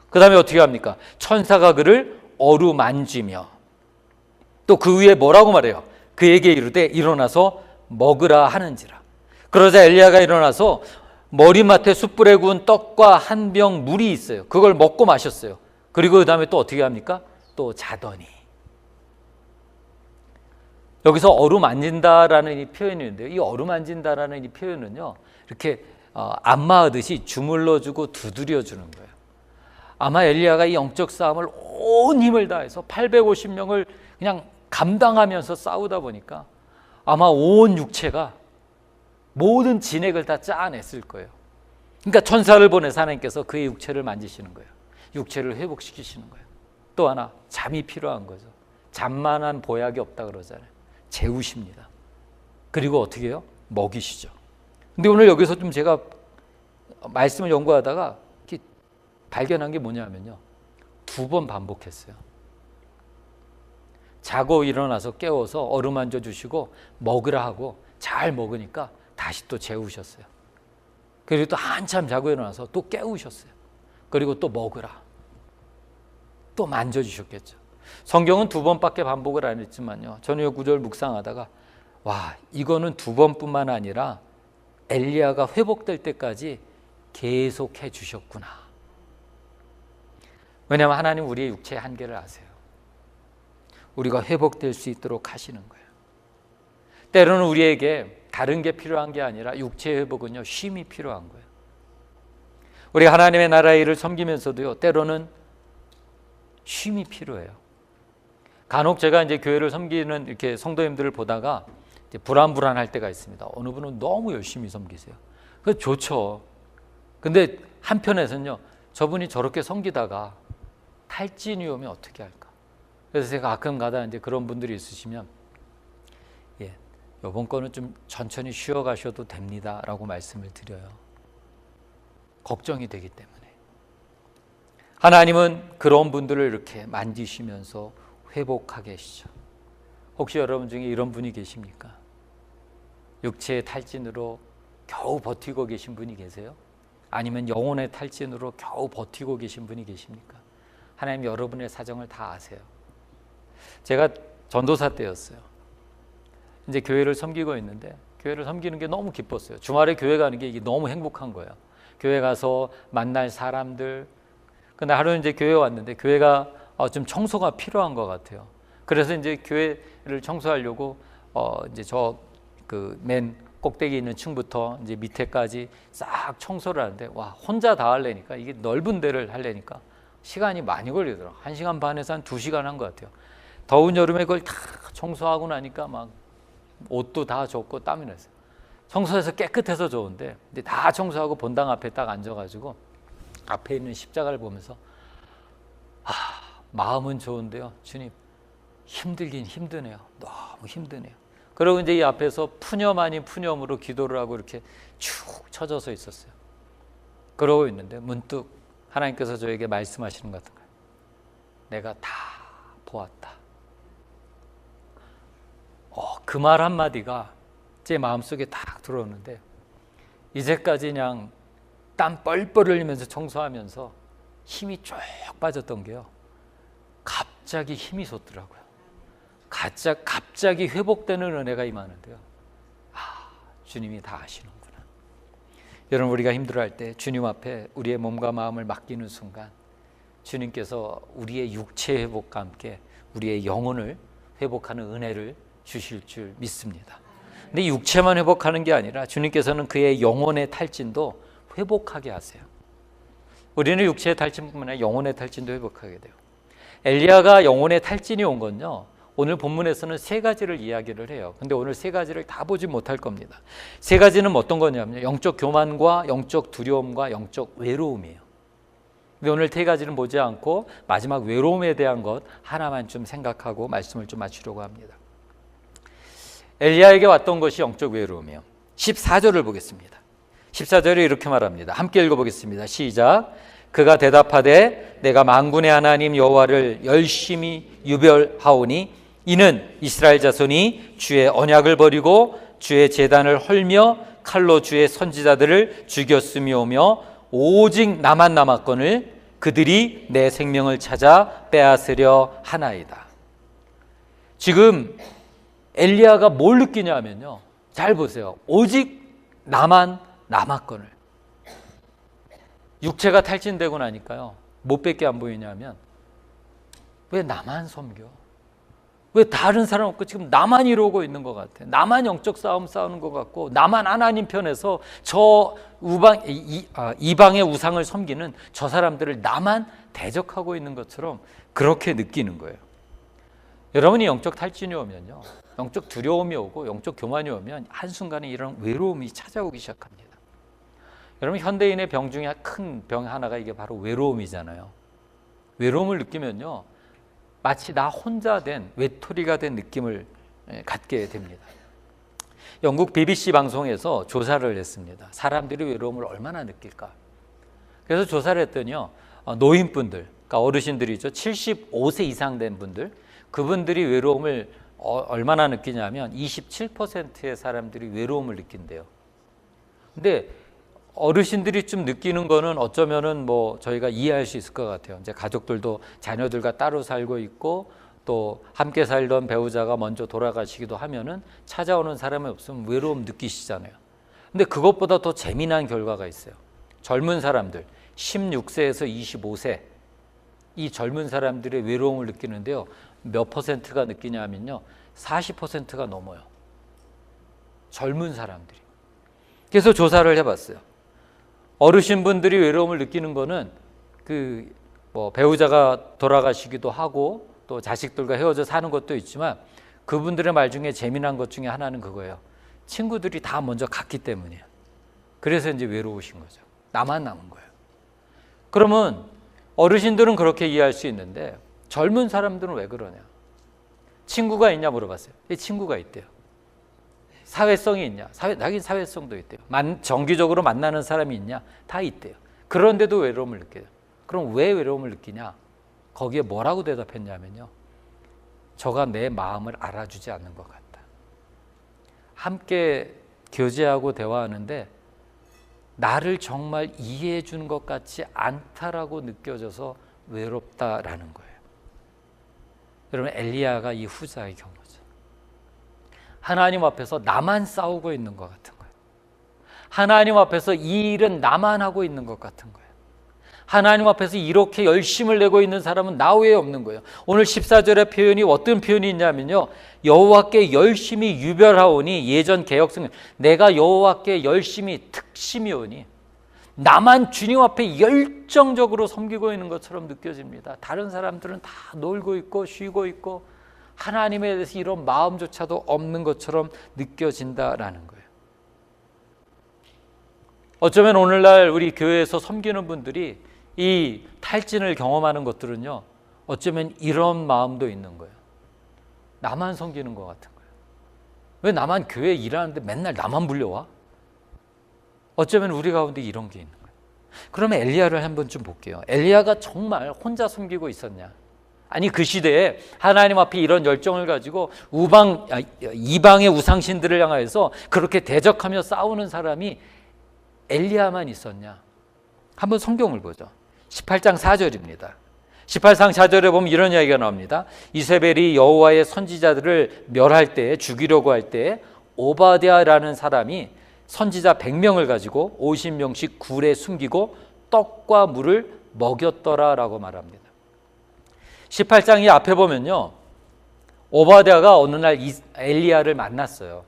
그 다음에 어떻게 합니까? 천사가 그를 어루만지며 또 그 위에 뭐라고 말해요? 그에게 이르되 일어나서 먹으라 하는지라. 그러자 엘리야가 일어나서 머리맡에 숯불에 구운 떡과 한 병 물이 있어요. 그걸 먹고 마셨어요. 그리고 그 다음에 또 어떻게 합니까? 또 자더니. 여기서 어루만진다라는 이 표현이 있는데요, 이 어루만진다라는 이 표현은요, 이렇게 안마하듯이 주물러주고 두드려주는 거예요. 아마 엘리야가 이 영적 싸움을 온 힘을 다해서 850명을 그냥 감당하면서 싸우다 보니까 아마 온 육체가 모든 진액을 다 짜냈을 거예요. 그러니까 천사를 보내서 하나님께서 그의 육체를 만지시는 거예요. 육체를 회복시키시는 거예요. 또 하나, 잠이 필요한 거죠. 잠만한 보약이 없다 그러잖아요. 재우십니다. 그리고 어떻게 해요? 먹이시죠. 근데 오늘 여기서 좀 제가 말씀을 연구하다가 이렇게 발견한 게 뭐냐면요, 2번 반복했어요. 자고 일어나서 깨워서 어루만져 주시고 먹으라 하고 잘 먹으니까 다시 또 재우셨어요. 그리고 또 한참 자고 일어나서 또 깨우셨어요. 그리고 또 먹으라, 또 만져주셨겠죠. 성경은 2번밖에 반복을 안 했지만요, 저는 이 구절 묵상하다가 와, 이거는 2번뿐만 아니라 엘리야가 회복될 때까지 계속해 주셨구나. 왜냐하면 하나님 우리의 육체의 한계를 아세요. 우리가 회복될 수 있도록 하시는 거예요. 때로는 우리에게 다른 게 필요한 게 아니라 육체의 회복은요, 쉼이 필요한 거예요. 우리가 하나님의 나라의 일을 섬기면서도요, 때로는 쉼이 필요해요. 간혹 제가 이제 교회를 섬기는 이렇게 성도님들을 보다가 이제 불안할 때가 있습니다. 어느 분은 너무 열심히 섬기세요. 그거 좋죠. 근데 한편에서는요, 저분이 저렇게 섬기다가 탈진이 오면 어떻게 할까? 그래서 제가 가끔가다 이제 그런 분들이 있으시면, 예, 이번 거는 좀 천천히 쉬어 가셔도 됩니다라고 말씀을 드려요. 걱정이 되기 때문에. 하나님은 그런 분들을 이렇게 만지시면서 회복하게 하시죠. 혹시 여러분 중에 이런 분이 계십니까? 육체의 탈진으로 겨우 버티고 계신 분이 계세요? 아니면 영혼의 탈진으로 겨우 버티고 계신 분이 계십니까? 하나님 여러분의 사정을 다 아세요. 제가 전도사 때였어요. 이제 교회를 섬기고 있는데 교회를 섬기는 게 너무 기뻤어요. 주말에 교회 가는 게 이게 너무 행복한 거예요. 교회 가서 만날 사람들. 근데 하루 이제 교회 왔는데 교회가 좀 청소가 필요한 것 같아요. 그래서 이제 교회를 청소하려고 이제 저 그 맨 꼭대기 있는 층부터 이제 밑에까지 싹 청소를 하는데, 와, 혼자 다 하려니까, 이게 넓은 데를 하려니까 시간이 많이 걸리더라고요. 1시간 반에서 한 2시간 한 것 같아요. 더운 여름에 그걸 다 청소하고 나니까 막 옷도 다 젖고 땀이 났어요. 청소해서 깨끗해서 좋은데, 근데 다 청소하고 본당 앞에 딱 앉아가지고 앞에 있는 십자가를 보면서, 마음은 좋은데요, 주님, 힘들긴 힘드네요. 너무 힘드네요. 그리고 이제 이 앞에서 푸념 아닌 푸념으로 기도를 하고 이렇게 축 처져서 있었어요. 그러고 있는데 문득 하나님께서 저에게 말씀하시는 것 같은 거예요. 내가 다 보았다. 그 말 한마디가 제 마음속에 딱 들어오는데, 이제까지 그냥 땀 뻘뻘 흘리면서 청소하면서 힘이 쭉 빠졌던 게요, 갑자기 힘이 솟더라고요. 갑자기 회복되는 은혜가 임하는데요. 주님이 다 아시는구나. 여러분, 우리가 힘들어할 때 주님 앞에 우리의 몸과 마음을 맡기는 순간 주님께서 우리의 육체 회복과 함께 우리의 영혼을 회복하는 은혜를 주실 줄 믿습니다. 근데 육체만 회복하는 게 아니라 주님께서는 그의 영혼의 탈진도 회복하게 하세요. 우리는 육체의 탈진뿐만 아니라 영혼의 탈진도 회복하게 돼요. 엘리야가 영혼의 탈진이 온 건요, 오늘 본문에서는 3가지를 이야기를 해요. 근데 오늘 3가지를 다 보지 못할 겁니다. 3가지는 어떤 거냐면요, 영적 교만과 영적 두려움과 영적 외로움이에요. 근데 오늘 3가지는 보지 않고 마지막 외로움에 대한 것 하나만 좀 생각하고 말씀을 좀 마치려고 합니다. 엘리야에게 왔던 것이 영적 외로움이에요. 14절을 보겠습니다. 14절에 이렇게 말합니다. 함께 읽어보겠습니다. 시작. 그가 대답하되 내가 만군의 하나님 여호와를 열심히 유별하오니 이는 이스라엘 자손이 주의 언약을 버리고 주의 제단을 헐며 칼로 주의 선지자들을 죽였음이오며 오직 나만 남았거늘 그들이 내 생명을 찾아 빼앗으려 하나이다. 지금 엘리야가 뭘 느끼냐면요, 잘 보세요. 오직 나만 남았거늘. 육체가 탈진되고 나니까요, 못밖에 안 보이냐면, 왜 나만 섬겨? 왜 다른 사람 없고 지금 나만 이러고 있는 것 같아. 나만 영적 싸움 싸우는 것 같고, 나만 하나님 편에서 저 이방의 우상을 섬기는 저 사람들을 나만 대적하고 있는 것처럼 그렇게 느끼는 거예요. 여러분이 영적 탈진이 오면요, 영적 두려움이 오고 영적 교만이 오면 한순간에 이런 외로움이 찾아오기 시작합니다. 여러분, 현대인의 병 중에 큰 병 하나가 이게 바로 외로움이잖아요. 외로움을 느끼면요, 마치 나 혼자 된 외톨이가 된 느낌을 갖게 됩니다. 영국 BBC 방송에서 조사를 했습니다. 사람들이 외로움을 얼마나 느낄까? 그래서 조사를 했더니요, 노인분들, 그러니까 어르신들이죠. 75세 이상 된 분들, 그분들이 외로움을 얼마나 느끼냐면 27%의 사람들이 외로움을 느낀대요. 근데 어르신들이 좀 느끼는 거는 어쩌면은 뭐 저희가 이해할 수 있을 것 같아요. 이제 가족들도 자녀들과 따로 살고 있고 또 함께 살던 배우자가 먼저 돌아가시기도 하면은 찾아오는 사람이 없으면 외로움 느끼시잖아요. 근데 그것보다 더 재미난 결과가 있어요. 젊은 사람들 16세에서 25세 이 젊은 사람들의 외로움을 느끼는데요, 몇 퍼센트가 느끼냐면요, 40%가 넘어요. 젊은 사람들이. 그래서 조사를 해봤어요. 어르신분들이 외로움을 느끼는 거는 배우자가 돌아가시기도 하고 또 자식들과 헤어져 사는 것도 있지만, 그분들의 말 중에 재미난 것 중에 하나는 그거예요. 친구들이 다 먼저 갔기 때문이에요. 그래서 이제 외로우신 거죠. 나만 남은 거예요. 그러면 어르신들은 그렇게 이해할 수 있는데 젊은 사람들은 왜 그러냐? 친구가 있냐 물어봤어요. 친구가 있대요. 사회성이 있냐? 자기 사회성도 있대요. 정기적으로 만나는 사람이 있냐? 다 있대요. 그런데도 외로움을 느껴요. 그럼 왜 외로움을 느끼냐? 거기에 뭐라고 대답했냐면요. 저가 내 마음을 알아주지 않는 것 같다. 함께 교제하고 대화하는데 나를 정말 이해해 주는 것 같지 않다라고 느껴져서 외롭다라는 거예요. 여러분, 엘리야가 이 후자의 경우죠. 하나님 앞에서 나만 싸우고 있는 것 같은 거예요. 하나님 앞에서 이 일은 나만 하고 있는 것 같은 거예요. 하나님 앞에서 이렇게 열심을 내고 있는 사람은 나 외에 없는 거예요. 오늘 14절의 표현이 어떤 표현이 있냐면요. 여호와께 열심히 유별하오니, 예전 개역성경, 내가 여호와께 열심히 특심이오니, 나만 주님 앞에 열정적으로 섬기고 있는 것처럼 느껴집니다. 다른 사람들은 다 놀고 있고 쉬고 있고 하나님에 대해서 이런 마음조차도 없는 것처럼 느껴진다라는 거예요. 어쩌면 오늘날 우리 교회에서 섬기는 분들이 이 탈진을 경험하는 것들은요, 어쩌면 이런 마음도 있는 거예요. 나만 섬기는 것 같은 거예요. 왜 나만 교회에 일하는데 맨날 나만 불려와? 어쩌면 우리 가운데 이런 게 있는 거예요. 그러면 엘리야를 한번 좀 볼게요. 엘리야가 정말 혼자 섬기고 있었냐? 아니, 그 시대에 하나님 앞에 이런 열정을 가지고 이방의 우상신들을 향하여서 그렇게 대적하며 싸우는 사람이 엘리야만 있었냐? 한번 성경을 보죠. 18장 4절입니다. 18장 4절에 보면 이런 이야기가 나옵니다. 이세벨이 여호와의 선지자들을 멸할 때, 죽이려고 할 때 오바댜라는 사람이 선지자 100명을 가지고 50명씩 굴에 숨기고 떡과 물을 먹였더라라고 말합니다. 18장 이 앞에 보면요, 오바댜가 어느 날 엘리야를 만났어요.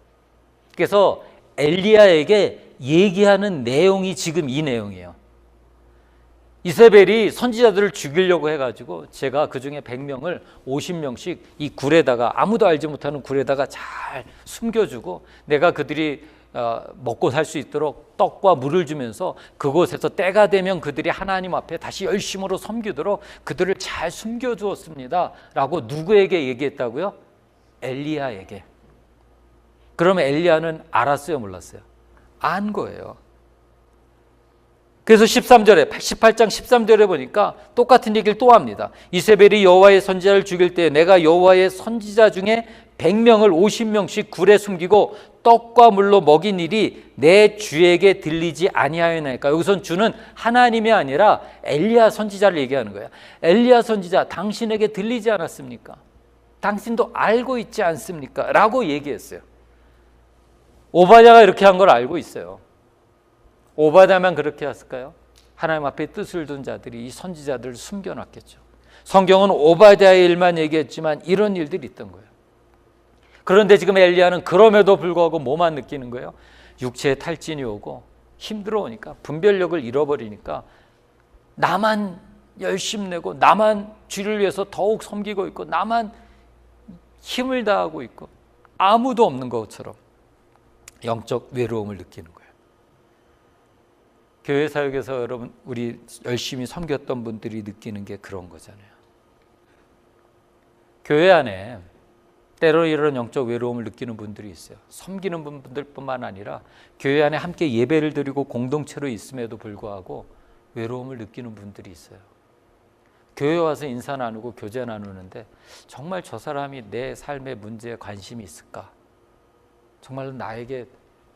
그래서 엘리야에게 얘기하는 내용이 지금 이 내용이에요. 이세벨이 선지자들을 죽이려고 해가지고 제가 그 중에 100명을 50명씩 이 굴에다가, 아무도 알지 못하는 굴에다가 잘 숨겨주고 내가 그들이 먹고 살 수 있도록 떡과 물을 주면서 그곳에서 때가 되면 그들이 하나님 앞에 다시 열심으로 섬기도록 그들을 잘 숨겨주었습니다 라고 누구에게 얘기했다고요? 엘리야에게. 그러면 엘리야는 알았어요, 몰랐어요? 안 거예요. 그래서 18장 13절에 보니까 똑같은 얘기를 또 합니다. 이세벨이 여호와의 선지자를 죽일 때 내가 여호와의 선지자 중에 100명을 50명씩 굴에 숨기고 떡과 물로 먹인 일이 내 주에게 들리지 아니하였나이까. 여기선 주는 하나님이 아니라 엘리야 선지자를 얘기하는 거예요. 엘리야 선지자, 당신에게 들리지 않았습니까? 당신도 알고 있지 않습니까? 라고 얘기했어요. 오바댜가 이렇게 한 걸 알고 있어요. 오바댜만 그렇게 했을까요? 하나님 앞에 뜻을 둔 자들이 이 선지자들을 숨겨놨겠죠. 성경은 오바댜의 일만 얘기했지만 이런 일들이 있던 거예요. 그런데 지금 엘리야는 그럼에도 불구하고 뭐만 느끼는 거예요? 육체에 탈진이 오고 힘들어오니까, 분별력을 잃어버리니까 나만 열심 내고 나만 주를 위해서 더욱 섬기고 있고 나만 힘을 다하고 있고 아무도 없는 것처럼 영적 외로움을 느끼는 거예요. 교회 사역에서 여러분, 우리 열심히 섬겼던 분들이 느끼는 게 그런 거잖아요. 교회 안에 때로 이런 영적 외로움을 느끼는 분들이 있어요. 섬기는 분들뿐만 아니라 교회 안에 함께 예배를 드리고 공동체로 있음에도 불구하고 외로움을 느끼는 분들이 있어요. 교회 와서 인사 나누고 교제 나누는데 정말 저 사람이 내 삶의 문제에 관심이 있을까? 정말 나에게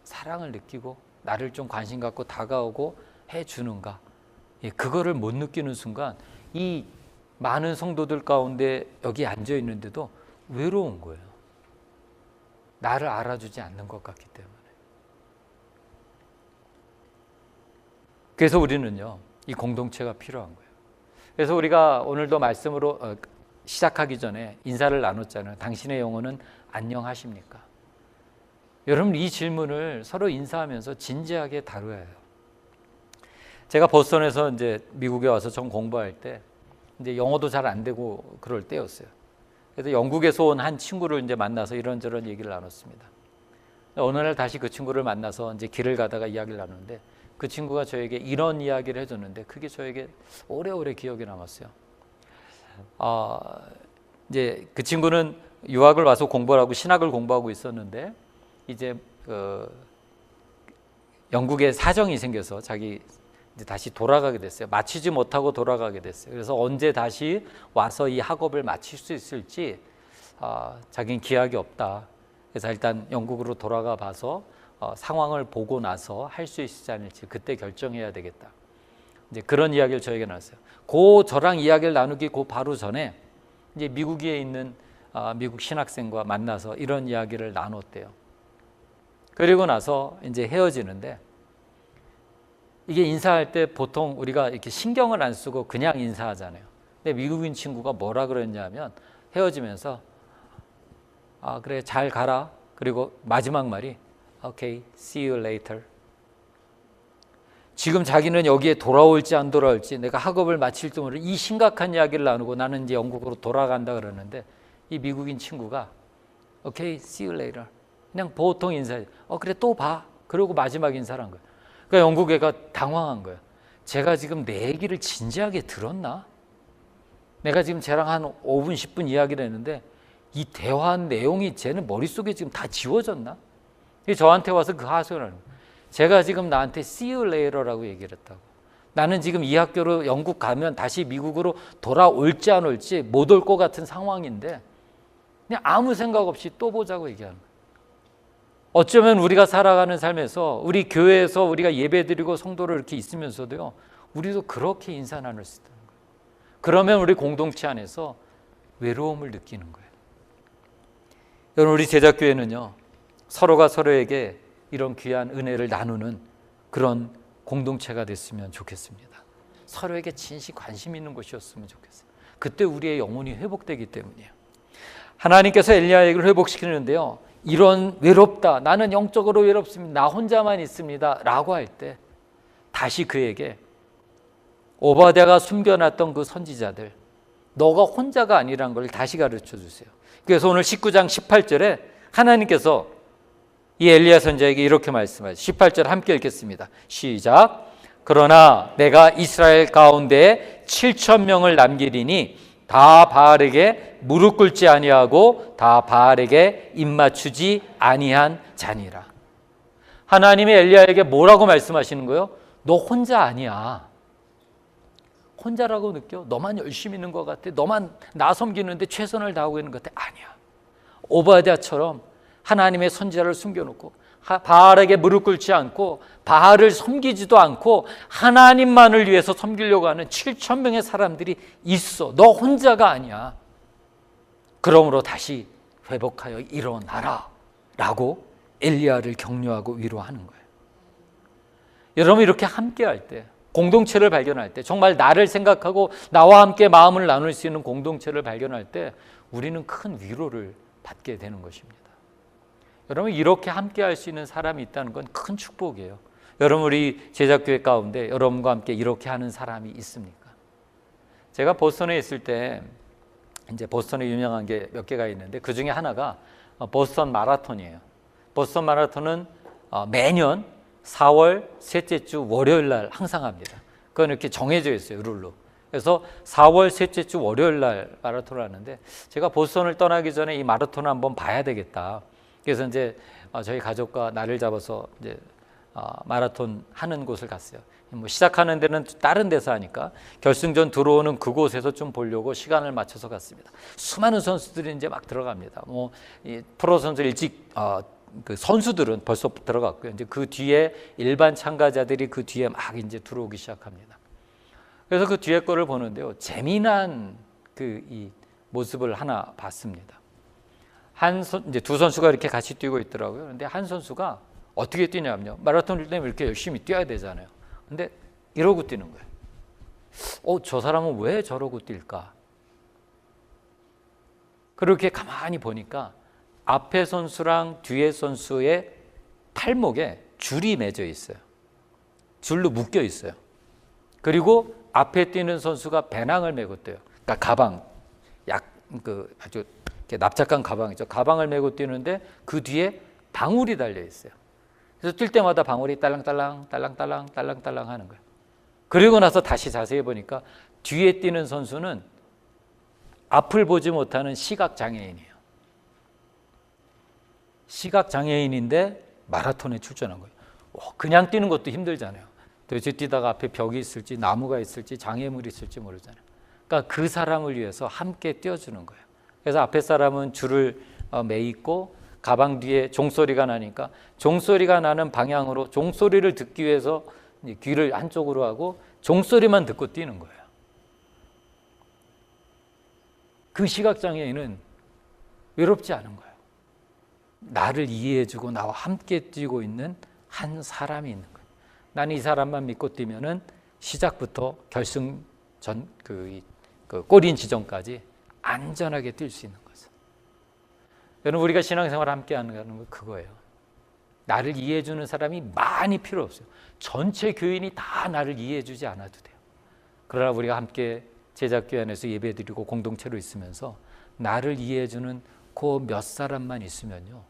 사랑을 느끼고 나를 좀 관심 갖고 다가오고 해주는가? 그거를 못 느끼는 순간 이 많은 성도들 가운데 여기 앉아 있는데도 외로운 거예요. 나를 알아주지 않는 것 같기 때문에. 그래서 우리는요, 이 공동체가 필요한 거예요. 그래서 우리가 오늘도 말씀으로 시작하기 전에 인사를 나눴잖아요. 당신의 영혼은 안녕하십니까? 여러분, 이 질문을 서로 인사하면서 진지하게 다뤄야 해요. 제가 보스턴에서 이제 미국에 와서 좀 공부할 때 이제 영어도 잘 안 되고 그럴 때였어요. 그래서 영국에서 온 한 친구를 이제 만나서 이런저런 얘기를 나눴습니다. 어느 날 다시 그 친구를 만나서 이제 길을 가다가 이야기를 나누는데 그 친구가 저에게 이런 이야기를 해줬는데 그게 저에게 오래오래 기억에 남았어요. 이제 그 친구는 유학을 와서 공부를 하고 신학을 공부하고 있었는데 이제 영국에 사정이 생겨서 자기 이제 다시 돌아가게 됐어요. 마치지 못하고 돌아가게 됐어요. 그래서 언제 다시 와서 이 학업을 마칠 수 있을지 자기는 기약이 없다. 그래서 일단 영국으로 돌아가 봐서 상황을 보고 나서 할 수 있을지 아닐지 그때 결정해야 되겠다. 이제 그런 이야기를 저에게 나눴어요. 저랑 이야기를 나누기 바로 전에 이제 미국에 있는 미국 신학생과 만나서 이런 이야기를 나눴대요. 그리고 나서 이제 헤어지는데 이게 인사할 때 보통 우리가 이렇게 신경을 안 쓰고 그냥 인사하잖아요. 근데 미국인 친구가 뭐라 그랬냐면 헤어지면서 그래 잘 가라. 그리고 마지막 말이 Okay, see you later. 지금 자기는 여기에 돌아올지 안 돌아올지 내가 학업을 마칠지 모르는 이 심각한 이야기를 나누고 나는 이제 영국으로 돌아간다 그러는데 이 미국인 친구가 Okay, see you later. 그냥 보통 인사해. 그래 또 봐. 그리고 마지막 인사를 한 거예요. 그러니까 영국 애가 당황한 거예요. 제가 지금 내 얘기를 진지하게 들었나? 내가 지금 쟤랑 한 5분, 10분 이야기를 했는데 이 대화한 내용이 쟤는 머릿속에 지금 다 지워졌나? 저한테 와서 그 하소연을 하는 거예요. 제가 지금 나한테 see you later라고 얘기를 했다고. 나는 지금 이 학교로 영국 가면 다시 미국으로 돌아올지 안 올지 못 올 것 같은 상황인데 그냥 아무 생각 없이 또 보자고 얘기하는 거예요. 어쩌면 우리가 살아가는 삶에서 우리 교회에서 우리가 예배드리고 성도를 이렇게 있으면서도요, 우리도 그렇게 인사 나눌 수 있다는 거예요. 그러면 우리 공동체 안에서 외로움을 느끼는 거예요. 여러분, 우리 제자교회는요, 서로가 서로에게 이런 귀한 은혜를 나누는 그런 공동체가 됐으면 좋겠습니다. 서로에게 진심 관심 있는 곳이었으면 좋겠어요. 그때 우리의 영혼이 회복되기 때문이에요. 하나님께서 엘리야에게 회복시키는데요, 이런 외롭다, 나는 영적으로 외롭습니다, 나 혼자만 있습니다 라고 할 때 다시 그에게 오바댜가 숨겨놨던 그 선지자들, 너가 혼자가 아니란 걸 다시 가르쳐 주세요. 그래서 오늘 19장 18절에 하나님께서 이 엘리야 선지자에게 이렇게 말씀하시죠. 18절 함께 읽겠습니다. 시작. 그러나 내가 이스라엘 가운데 7,000명을 남기리니 다 바알에게 무릎 꿇지 아니하고 다 바알에게 입맞추지 아니한 자니라. 하나님이 엘리야에게 뭐라고 말씀하시는 거예요? 너 혼자 아니야. 혼자라고 느껴? 너만 열심히 있는 것 같아? 너만 나 섬기는데 최선을 다하고 있는 것 같아? 아니야. 오바댜처럼 하나님의 선지자를 숨겨놓고 바알에게 무릎 꿇지 않고 바알을 섬기지도 않고 하나님만을 위해서 섬기려고 하는 7,000명의 사람들이 있어. 너 혼자가 아니야. 그러므로 다시 회복하여 일어나라 라고 엘리야를 격려하고 위로하는 거예요. 여러분, 이렇게 함께할 때, 공동체를 발견할 때, 정말 나를 생각하고 나와 함께 마음을 나눌 수 있는 공동체를 발견할 때 우리는 큰 위로를 받게 되는 것입니다. 여러분, 이렇게 함께 할 수 있는 사람이 있다는 건 큰 축복이에요. 여러분, 우리 제자교회 가운데 여러분과 함께 이렇게 하는 사람이 있습니까? 제가 보스턴에 있을 때 이제 보스턴에 유명한 게 몇 개가 있는데 그 중에 하나가 보스턴 마라톤이에요. 보스턴 마라톤은 매년 4월 셋째 주 월요일 날 항상 합니다. 그건 이렇게 정해져 있어요, 룰로. 그래서 4월 셋째 주 월요일 날 마라톤을 하는데 제가 보스턴을 떠나기 전에 이 마라톤을 한번 봐야 되겠다. 그래서 이제 저희 가족과 날을 잡아서 이제 마라톤 하는 곳을 갔어요. 뭐 시작하는 데는 다른 데서 하니까 결승전 들어오는 그곳에서 좀 보려고 시간을 맞춰서 갔습니다. 수많은 선수들이 이제 막 들어갑니다. 뭐 이 프로 선수 일찍 그 선수들은 벌써 들어갔고요. 이제 그 뒤에 일반 참가자들이 그 뒤에 막 이제 들어오기 시작합니다. 그래서 그 뒤에 거를 보는데요, 재미난 그 이 모습을 하나 봤습니다. 이제 두 선수가 이렇게 같이 뛰고 있더라고요. 그런데 한 선수가 어떻게 뛰냐면요, 마라톤 뛸 때 이렇게 열심히 뛰어야 되잖아요. 근데 이러고 뛰는 거예요. 저 사람은 왜 저러고 뛸까? 그렇게 가만히 보니까 앞에 선수랑 뒤에 선수의 팔목에 줄이 매져 있어요. 줄로 묶여 있어요. 그리고 앞에 뛰는 선수가 배낭을 메고 뛰어요. 그러니까 가방, 아주 납작한 가방이죠. 가방을 메고 뛰는데 그 뒤에 방울이 달려 있어요. 그래서 뛸 때마다 방울이 딸랑딸랑 딸랑딸랑 딸랑딸랑 하는 거예요. 그리고 나서 다시 자세히 보니까 뒤에 뛰는 선수는 앞을 보지 못하는 시각장애인이에요. 시각장애인인데 마라톤에 출전한 거예요. 그냥 뛰는 것도 힘들잖아요. 도대체 뛰다가 앞에 벽이 있을지 나무가 있을지 장애물이 있을지 모르잖아요. 그러니까 그 사람을 위해서 함께 뛰어주는 거예요. 그래서 앞에 사람은 줄을 매 있고 가방 뒤에 종소리가 나니까 종소리가 나는 방향으로 종소리를 듣기 위해서 귀를 한쪽으로 하고 종소리만 듣고 뛰는 거예요. 그 시각장애인은 외롭지 않은 거예요. 나를 이해해주고 나와 함께 뛰고 있는 한 사람이 있는 거예요. 나는 이 사람만 믿고 뛰면은 시작부터 결승 전 그 골인 지점까지 안전하게 뛸 수 있는 거죠. 여러분, 우리가 신앙생활 함께 하는 건 그거예요. 나를 이해해주는 사람이 많이 필요 없어요. 전체 교인이 다 나를 이해해주지 않아도 돼요. 그러나 우리가 함께 제작교회 안에서 예배드리고 공동체로 있으면서 나를 이해해주는 그 몇 사람만 있으면요,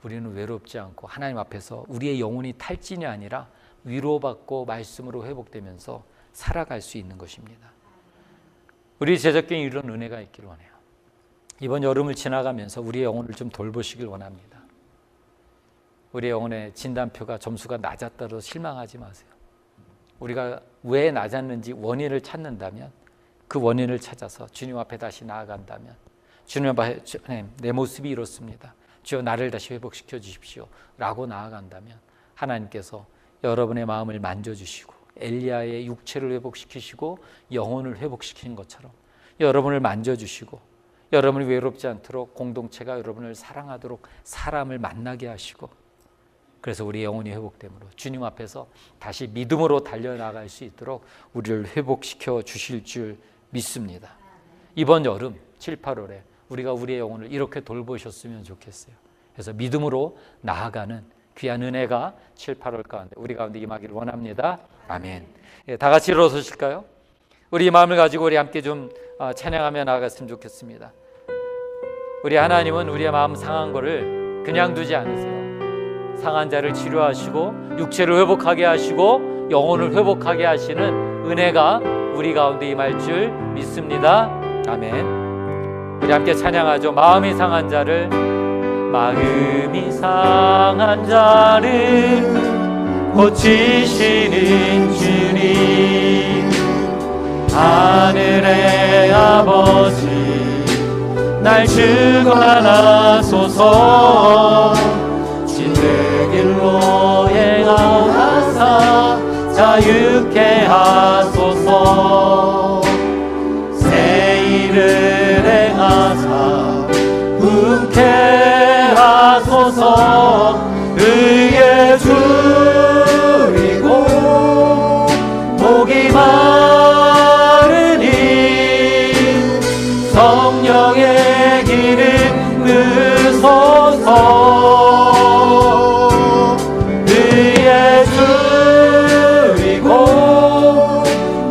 우리는 외롭지 않고 하나님 앞에서 우리의 영혼이 탈진이 아니라 위로받고 말씀으로 회복되면서 살아갈 수 있는 것입니다. 우리 제작교회에 이런 은혜가 있길 원해요. 이번 여름을 지나가면서 우리의 영혼을 좀 돌보시길 원합니다. 우리의 영혼의 진단표가 점수가 낮았다고 실망하지 마세요. 우리가 왜 낮았는지 원인을 찾는다면 그 원인을 찾아서 주님 앞에 다시 나아간다면, 주님 앞에 주님, 내 모습이 이렇습니다. 주여 나를 다시 회복시켜 주십시오 라고 나아간다면 하나님께서 여러분의 마음을 만져주시고 엘리야의 육체를 회복시키시고 영혼을 회복시키는 것처럼 여러분을 만져주시고 여러분이 외롭지 않도록 공동체가 여러분을 사랑하도록 사람을 만나게 하시고, 그래서 우리 영혼이 회복됨으로 주님 앞에서 다시 믿음으로 달려나갈 수 있도록 우리를 회복시켜 주실 줄 믿습니다. 이번 여름 7, 8월에 우리가 우리의 영혼을 이렇게 돌보셨으면 좋겠어요. 그래서 믿음으로 나아가는 귀한 은혜가 7, 8월 가운데 우리 가운데 임하기를 원합니다. 아멘. 다 같이 일어서실까요? 우리 이 마음을 가지고 우리 함께 좀 찬양하며 나아갔으면 좋겠습니다. 우리 하나님은 우리의 마음 상한 거를 그냥 두지 않으세요. 상한 자를 치료하시고 육체를 회복하게 하시고 영혼을 회복하게 하시는 은혜가 우리 가운데 임할 줄 믿습니다. 아멘. 우리 함께 찬양하죠. 마음이 상한 자를 고치시는 주님, 하늘의 아버지 날 주관하소서. 진리 길로 행하사 자유케 하소서. 새 일을 행하사 웃게 하소서. 의에 줄이고 목이 마르니 성령의 기름 부으소서. 의에 줄이고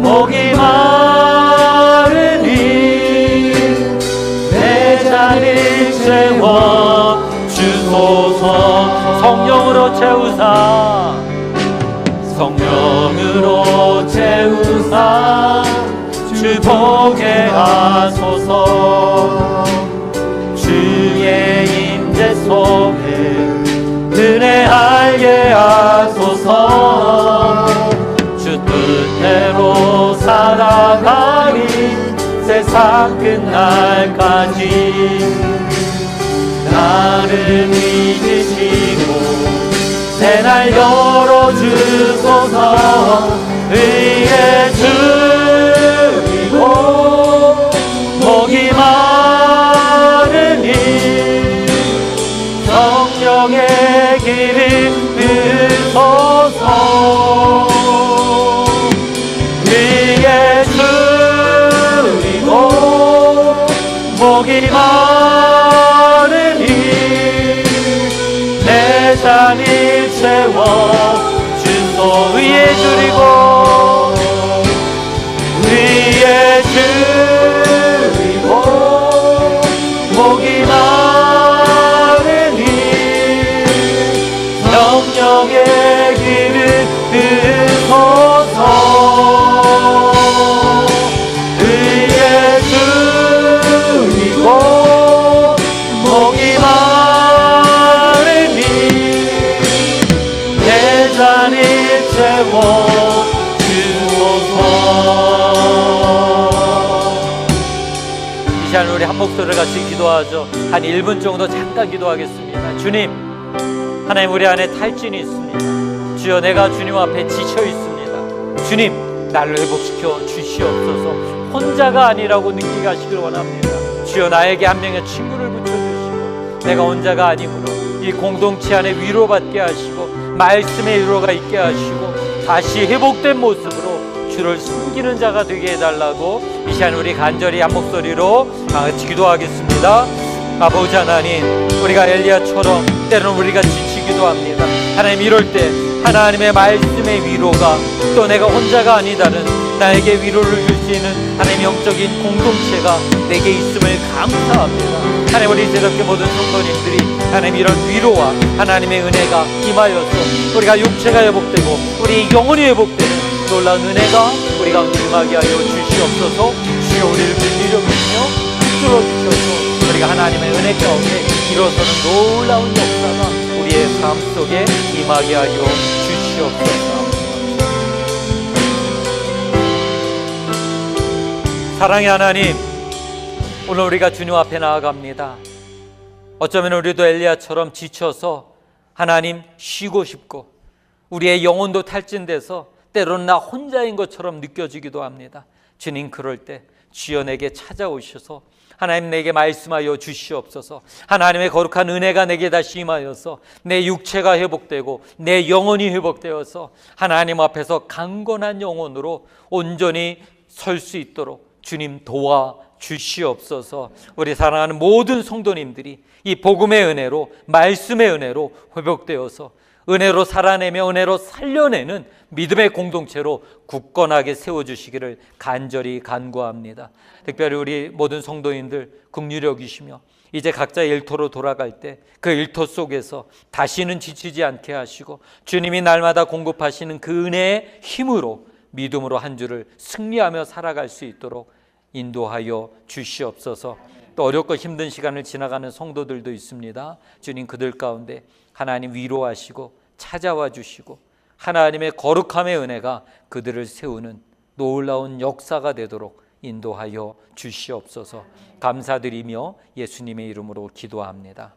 목이 마르니 내 잔을 채워 주소서. 성령으로 채우사 주 보게 하소서. 주의 임재 속에 은혜 알게 하소서. 주 뜻대로 살아가리 세상 끝날까지. 나를 믿으시고 새날 열어주소서. 의에 줄이고 목이 마르니 성령의 길을 부으소서. 의에 줄이고 목이 마르니 내 잔을 채워 주소. 의에 줄이고 목이 마르니 성령의 길을 부으소서. 의에 자리 채워주소서. 이 시간 우리 한 목소리를 같이 기도하죠. 한 1분 정도 잠깐 기도하겠습니다. 주님, 하나님 우리 안에 탈진이 있습니다. 주여, 내가 주님 앞에 지쳐 있습니다. 주님, 나를 회복시켜 주시옵소서. 혼자가 아니라고 느끼게 하시길 원합니다. 주여, 나에게 한 명의 친구를 붙여주시고 내가 혼자가 아니므로 이 공동체 안에 위로받게 하시고 말씀의 위로가 있게 하시고 다시 회복된 모습으로 주를 섬기는 자가 되게 해달라고 이 시간 우리 간절히 한 목소리로 같이 기도하겠습니다. 아버지 하나님, 우리가 엘리야처럼 때로는 우리가 지치기도 합니다. 하나님, 이럴 때 하나님의 말씀의 위로가 또 내가 혼자가 아니다는 나에게 위로를 줄 수 있는 하나님 영적인 공동체가 내게 있음을 감사합니다. 하나님, 우리 새롭게 모든 성도님들이 하나님 이런 위로와 하나님의 은혜가 임하여서 우리가 육체가 회복되고 우리 영혼이 회복되는 놀라운 은혜가 우리 가운데 임하게 하여 주시옵소서. 주여, 우리를 빌리려 믿으며 붙들어주셔서 우리가 하나님의 은혜 가운데 일어서는 놀라운 역사가 우리의 삶 속에 임하게 하여 주시옵소서. 사랑의 하나님, 오늘 우리가 주님 앞에 나아갑니다. 어쩌면 우리도 엘리야처럼 지쳐서 하나님 쉬고 싶고 우리의 영혼도 탈진돼서 때로는 나 혼자인 것처럼 느껴지기도 합니다. 주님, 그럴 때 주여 내게 찾아오셔서 하나님 내게 말씀하여 주시옵소서. 하나님의 거룩한 은혜가 내게 다시 임하여서 내 육체가 회복되고 내 영혼이 회복되어서 하나님 앞에서 강건한 영혼으로 온전히 설 수 있도록 주님 도와 주시옵소서. 우리 사랑하는 모든 성도님들이 이 복음의 은혜로, 말씀의 은혜로 회복되어서 은혜로 살아내며 은혜로 살려내는 믿음의 공동체로 굳건하게 세워주시기를 간절히 간구합니다. 특별히 우리 모든 성도인들 긍휼히 여기시며 이제 각자 일터로 돌아갈 때 그 일터 속에서 다시는 지치지 않게 하시고 주님이 날마다 공급하시는 그 은혜의 힘으로 믿음으로 한 주를 승리하며 살아갈 수 있도록 인도하여 주시옵소서. 또 어렵고 힘든 시간을 지나가는 성도들도 있습니다. 주님, 그들 가운데 하나님 위로하시고 찾아와 주시고 하나님의 거룩함의 은혜가 그들을 세우는 놀라운 역사가 되도록 인도하여 주시옵소서. 감사드리며 예수님의 이름으로 기도합니다.